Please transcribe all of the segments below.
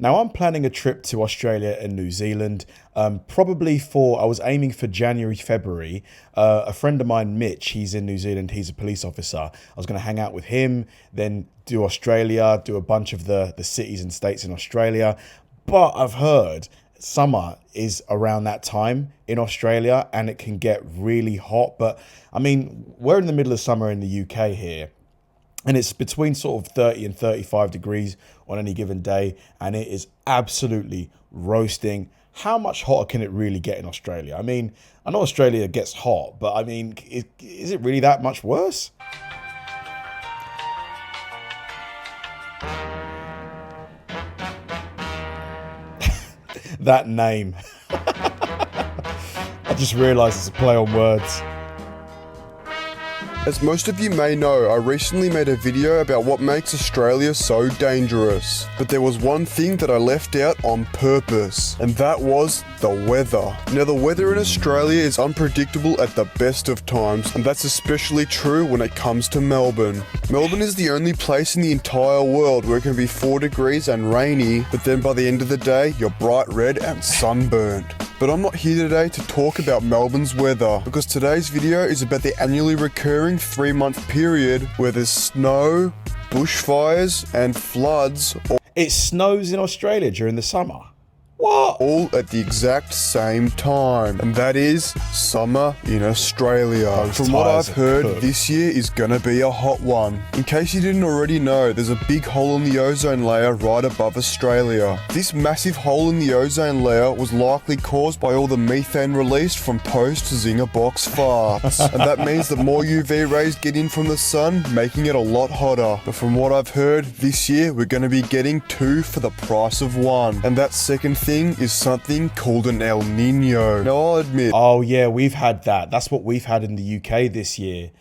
Now, I'm planning a trip to Australia and New Zealand, I was aiming for January, February. A friend of mine, Mitch, he's in New Zealand, he's a police officer. I was going to hang out with him, then do Australia, do a bunch of the cities and states in Australia. But I've heard summer is around that time in Australia and it can get really hot. But I mean, we're in the middle of summer in the UK here. And it's between sort of 30 and 35 degrees on any given day. And it is absolutely roasting. How much hotter can it really get in Australia? I mean, I know Australia gets hot, but I mean, is it really that much worse? That name. I just realised it's a play on words. As most of you may know, I recently made a video about what makes Australia so dangerous. But there was one thing that I left out on purpose, and that was the weather. Now, the weather in Australia is unpredictable at the best of times, and that's especially true when it comes to Melbourne. Melbourne is the only place in the entire world where it can be 4 degrees and rainy, but then by the end of the day, you're bright red and sunburnt. But I'm not here today to talk about Melbourne's weather, because today's video is about the annually recurring 3-month period where there's snow, bushfires, and floods. It snows in Australia during the summer. What? All at the exact same time, and that is summer in Australia. From what I've heard, this year is gonna be a hot one. In case you didn't already know, there's a big hole in the ozone layer right above Australia. This massive hole in the ozone layer was likely caused by all the methane released from post-zinger box farts, and that means that more UV rays get in from the sun, making it a lot hotter. But from what I've heard, this year we're gonna be getting 2 for the price of 1, and that second thing is something called an El Nino. Now, I'll admit... Oh, yeah, we've had that. That's what we've had in the UK this year.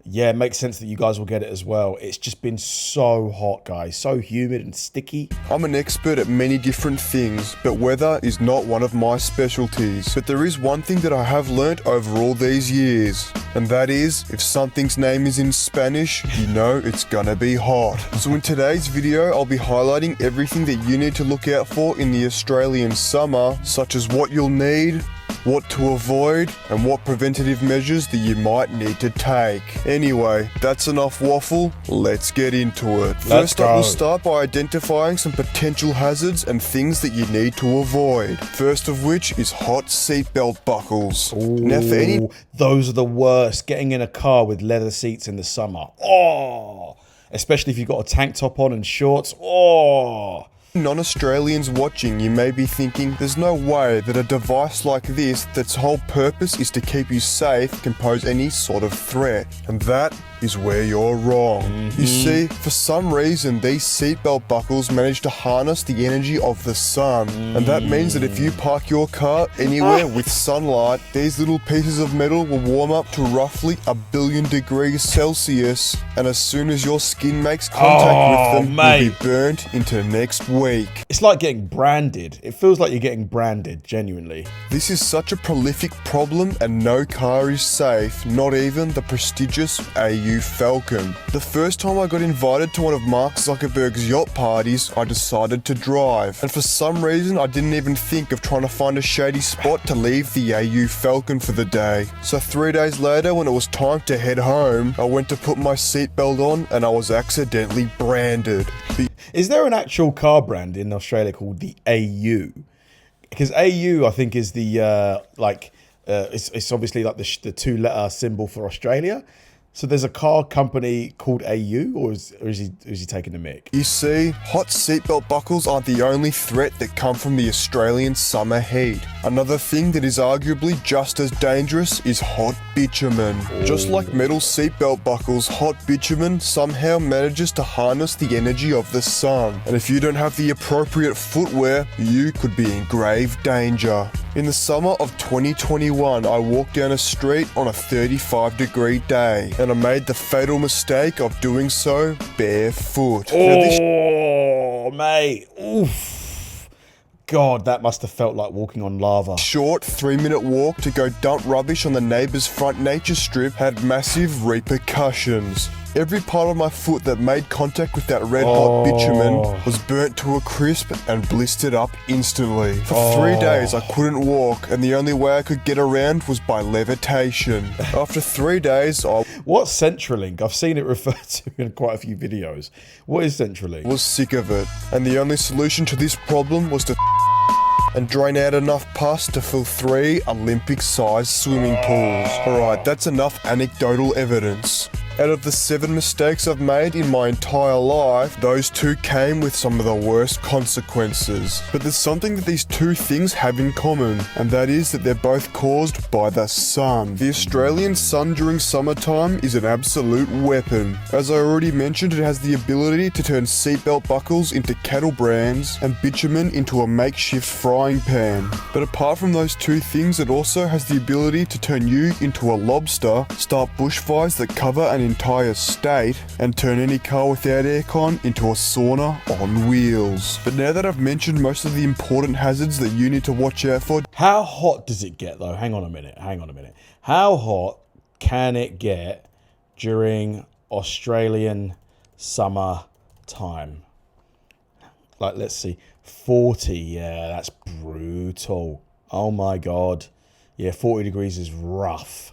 Yeah, it makes sense that you guys will get it as well. It's just been so hot, guys. So humid and sticky. I'm an expert at many different things, but weather is not one of my specialties. But there is one thing that I have learnt over all these years, and that is, if something's name is in Spanish, you know it's gonna be hot. So in today's video, I'll be highlighting everything that you need to look out for in the Australian summer, such as what you'll need, what to avoid, and what preventative measures that you might need to take. Anyway, that's enough waffle, let's get into it. First up, we'll start by identifying some potential hazards and things that you need to avoid. First of which is hot seatbelt buckles. Ooh, now for any... Those are the worst. Getting in a car with leather seats in the summer. Oh! Especially if you've got a tank top on and shorts. Oh! Non-Australians watching, you may be thinking, there's no way that a device like this, that's whole purpose is to keep you safe, can pose any sort of threat. And that is where you're wrong. You see, for some reason, these seatbelt buckles manage to harness the energy of the sun. And that means that if you park your car anywhere with sunlight, these little pieces of metal will warm up to roughly 1 billion degrees Celsius. And as soon as your skin makes contact with them, you'll be burnt into next week. It's like getting branded. It feels like you're getting branded, genuinely. This is such a prolific problem, and no car is safe, not even the prestigious AU Falcon. The first time I got invited to one of Mark Zuckerberg's yacht parties, I decided to drive. And for some reason, I didn't even think of trying to find a shady spot to leave the AU Falcon for the day. So 3 days later, when it was time to head home, I went to put my seatbelt on and I was accidentally branded. Is there an actual car brand in Australia called the AU? Because AU, I think, is the, it's obviously like the 2-letter symbol for Australia. So there's a car company called AU, or is he taking the mick? You see, hot seatbelt buckles aren't the only threat that come from the Australian summer heat. Another thing that is arguably just as dangerous is hot bitumen. Just like metal seatbelt buckles, hot bitumen somehow manages to harness the energy of the sun. And if you don't have the appropriate footwear, you could be in grave danger. In the summer of 2021, I walked down a street on a 35-degree day, and I made the fatal mistake of doing so barefoot. Oh, mate. Oof. God, that must have felt like walking on lava. Short 3-minute walk to go dump rubbish on the neighbour's front nature strip had massive repercussions. Every part of my foot that made contact with that red hot bitumen was burnt to a crisp and blistered up instantly. For 3 days I couldn't walk, and the only way I could get around was by levitation. After 3 days I What's Centralink? I've seen it referred to in quite a few videos. What is Centralink? was sick of it, and the only solution to this problem was to and drain out enough pus to fill 3 Olympic-sized swimming pools. Alright, that's enough anecdotal evidence. Out of the 7 mistakes I've made in my entire life, those 2 came with some of the worst consequences. But there's something that these 2 things have in common, and that is that they're both caused by the sun. The Australian sun during summertime is an absolute weapon. As I already mentioned, it has the ability to turn seatbelt buckles into cattle brands and bitumen into a makeshift frying pan. But apart from those 2 things, it also has the ability to turn you into a lobster, start bushfires that cover an entire state, and turn any car without aircon into a sauna on wheels. But now that I've mentioned most of the important hazards that you need to watch out for, How hot does it get though? Hang on a minute. How hot can it get during Australian summer time? Like, let's see, 40. Yeah, that's brutal. Oh my God. Yeah, 40 degrees is rough.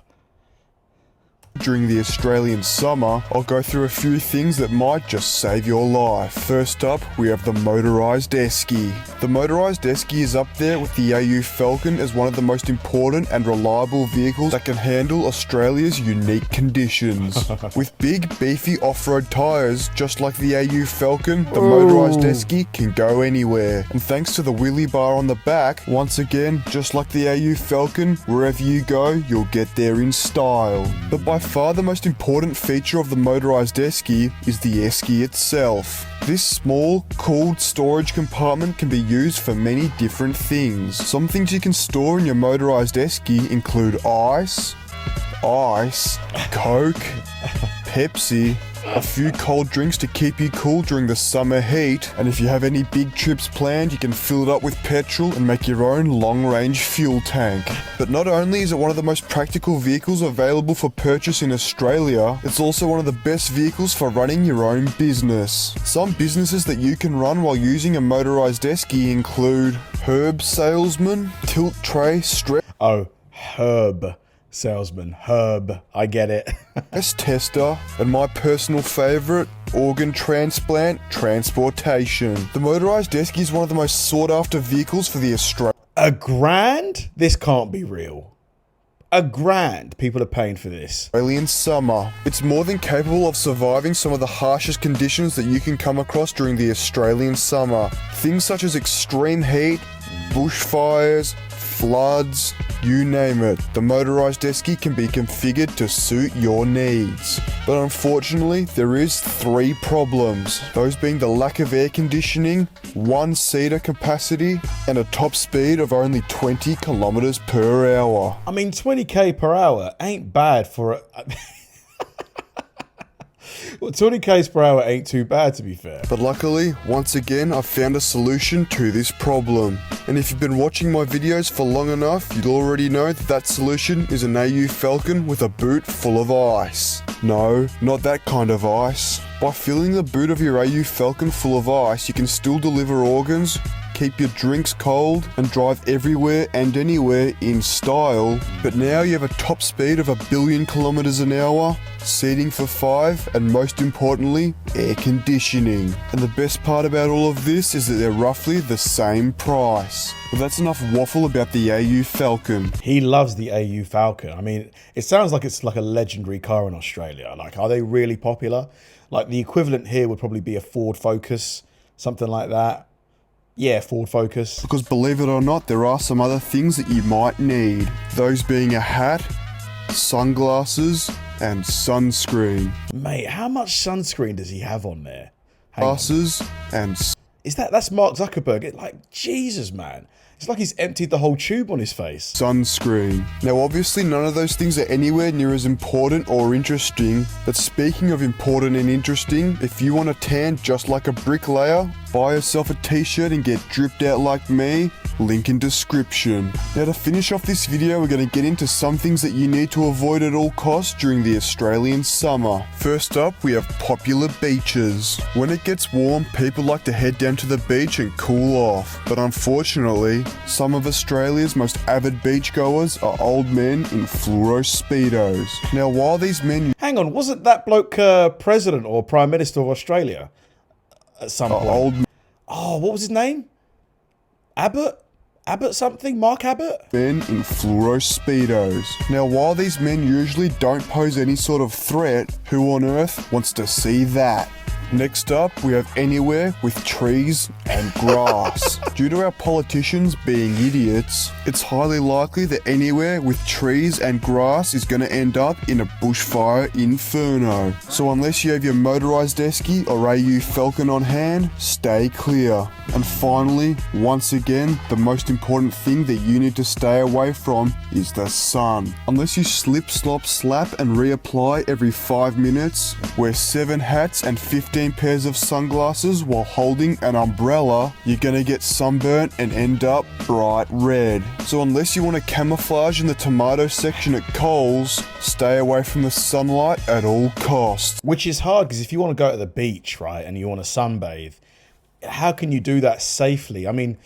during the Australian summer, I'll go through a few things that might just save your life. First up, we have the motorised esky. The motorised esky is up there with the AU Falcon as one of the most important and reliable vehicles that can handle Australia's unique conditions. With big, beefy off-road tyres, just like the AU Falcon, the motorised esky can go anywhere. And thanks to the wheelie bar on the back, once again, just like the AU Falcon, wherever you go, you'll get there in style. But by far the most important feature of the motorised esky is the esky itself. This small, cooled storage compartment can be used for many different things. Some things you can store in your motorised esky include ice, Coke, Pepsi, a few cold drinks to keep you cool during the summer heat, and if you have any big trips planned, you can fill it up with petrol and make your own long-range fuel tank. But not only is it one of the most practical vehicles available for purchase in Australia, it's also one of the best vehicles for running your own business. Some businesses that you can run while using a motorised esky include herb salesman, tilt tray stress Herb salesman. Herb. I get it. tester, and my personal favourite, organ transplant transportation. The motorised esky is one of the most sought after vehicles for the $1,000? This can't be real. $1,000 people are paying for this. Australian summer. It's more than capable of surviving some of the harshest conditions that you can come across during the Australian summer. Things such as extreme heat, bushfires, floods, you name it. The motorised esky can be configured to suit your needs. But unfortunately, there is 3 problems. Those being the lack of air conditioning, 1-seater capacity, and a top speed of only 20 kilometers per hour. I mean, 20k per hour ain't bad for a... Well, 20 k's per hour ain't too bad, to be fair. But luckily, once again, I've found a solution to this problem. And if you've been watching my videos for long enough, you'd already know that that solution is an AU Falcon with a boot full of ice. No, not that kind of ice. By filling the boot of your AU Falcon full of ice, you can still deliver organs, keep your drinks cold, and drive everywhere and anywhere in style. But now you have a top speed of 1 billion kilometers an hour, seating for 5, and most importantly, air conditioning. And the best part about all of this is that they're roughly the same price. Well, that's enough waffle about the AU Falcon. He loves the AU Falcon. I mean, it sounds like it's like a legendary car in Australia. Like, are they really popular? Like, the equivalent here would probably be a Ford Focus, something like that. Yeah, Ford Focus. Because believe it or not, there are some other things that you might need. Those being a hat, sunglasses, and sunscreen. Mate, how much sunscreen does he have on there? Glasses and... That's Mark Zuckerberg. It's like, Jesus, man. It's like he's emptied the whole tube on his face. Sunscreen. Now obviously none of those things are anywhere near as important or interesting, but speaking of important and interesting, if you want to tan just like a bricklayer, buy yourself a t-shirt and get dripped out like me, link in description. Now to finish off this video, we're going to get into some things that you need to avoid at all costs during the Australian summer. First up, we have popular beaches. When it gets warm, people like to head down to the beach and cool off. But unfortunately, some of Australia's most avid beachgoers are old men in fluoro speedos. Now while these men... Hang on, wasn't that bloke president or prime minister of Australia at some point? Oh, what was his name? Abbott something? Mark Abbott? Men in fluoro speedos. Now while these men usually don't pose any sort of threat, who on earth wants to see that? Next up, we have anywhere with trees and grass. Due to our politicians being idiots, it's highly likely that anywhere with trees and grass is going to end up in a bushfire inferno. So unless you have your motorized esky or AU Falcon on hand, stay clear. And finally, once again, the most important thing that you need to stay away from is the sun. Unless you slip, slop, slap and reapply every 5 minutes, wear 7 hats and 15 pairs of sunglasses while holding an umbrella, you're gonna get sunburnt and end up bright red. So unless you want to camouflage in the tomato section at Coles, stay away from the sunlight at all costs. Which is hard, because if you want to go to the beach, right, and you want to sunbathe, how can you do that safely? I mean,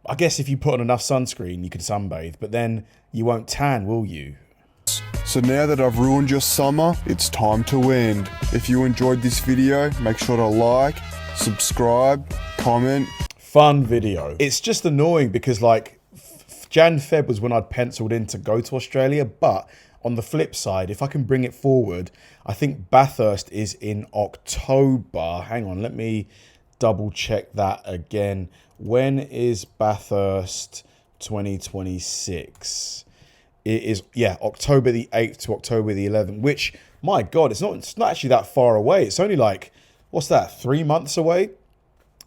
I guess if you put on enough sunscreen, you can sunbathe, but then you won't tan, will you? So now that I've ruined your summer, it's time to end. If you enjoyed this video, make sure to like, subscribe, comment. Fun video. It's just annoying because like Jan-Feb was when I'd penciled in to go to Australia, but on the flip side, if I can bring it forward, I think Bathurst is in October. Hang on, let me double check that again. When is Bathurst 2026? It is, yeah, October the 8th to October the 11th, which, my God, it's not actually that far away. It's only like, what's that, 3 months away?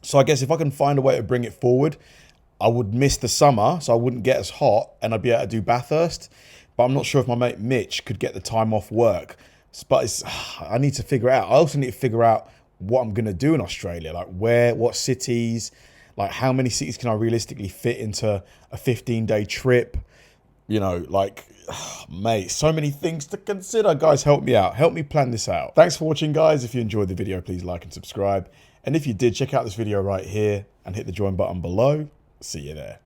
So I guess if I can find a way to bring it forward, I would miss the summer, so I wouldn't get as hot, and I'd be able to do Bathurst. But I'm not sure if my mate Mitch could get the time off work. But I need to figure it out. I also need to figure out what I'm going to do in Australia, like what cities, like how many cities can I realistically fit into a 15-day trip? You know, like, mate, so many things to consider. Guys, help me out. Help me plan this out. Thanks for watching, guys. If you enjoyed the video, please like and subscribe. And if you did, check out this video right here and hit the join button below. See you there.